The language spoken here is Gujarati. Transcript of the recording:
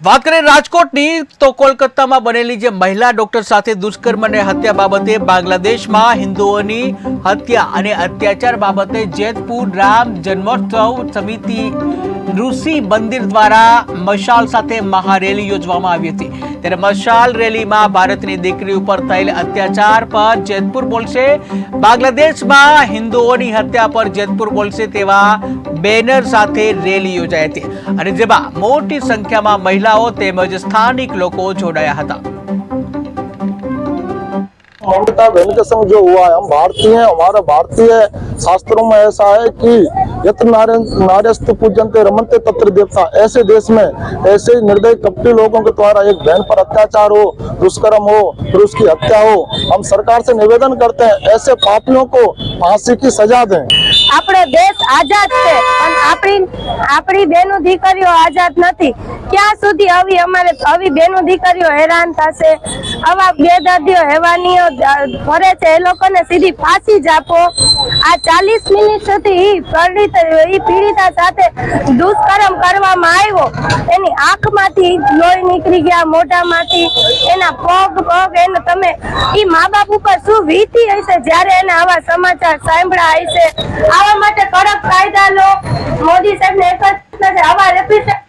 વાત કરીએ રાજકોટની તો કોલકાતામાં બનેલી જે મહિલા ડોક્ટર સાથે દુષ્કર્મ અને હત્યા બાબતે બાંગ્લાદેશમાં હિન્દુઓની હત્યા અને અત્યાચાર બાબતે જેતપુર રામ જન્મોત્સવ સમિતિ ઋષિ મંદિર દ્વારા મશાલ સાથે મહારેલી યોજવામાં આવી હતી। ત્યારે મશાલ રેલીમાં ભારતની દીકરી ઉપર થયેલ અત્યાચાર પર જેતપુર બોલશે, બાંગ્લાદેશમાં હિન્દુઓની હત્યા પર જેતપુર બોલશે તેવા બેનર સાથે રેલી યોજાઈ હતી અને જેમાં મોટી સંખ્યામાં महिलाओं तेमज स्थानिक लोगों जोड़ाया था। ममता बहन के संग जो हुआ है, हम भारतीय हैं, हमारा भारतीय शास्त्रों में ऐसा है कि यत्र नार्यस्तु पूज्यन्ते रमन्ते तत्र देवता। ऐसे देश में ऐसे ही निर्दयी कपटी लोगों के द्वारा एक बहन पर अत्याचार हो, दुष्कर्म हो, फिर उसकी हत्या हो, हम सरकार से निवेदन करते हैं ऐसे पापियों को फांसी की सजा दें। આપણો દેશ આઝાદ છે પણ આપણી બેનો દીકરીઓ આઝાદ નથી। ક્યાં સુધી આવી બેનો દીકરીઓ હેરાન થશે? આવા બેદર્દીઓ હેવાનીઓ ફરે છે, એ લોકોને સીધી ફાંસી જ આપો। આ 40 મિનિટ સુધી પીડિતા સાથે દુષ્કર્મ કરવામાં આવ્યો, એની આંખમાંથી લોહી નીકળી ગયા, મોઢામાંથી, એના પગ એને તમે ઈ મા બાપ ઉપર શું વીતી હશે જ્યારે એને આવા સમાચાર સાંભળ્યા હશે। આવા માટે કડક કાયદા લો। મોદી સાહેબ ને એક જ આવા રેપિસ્ટ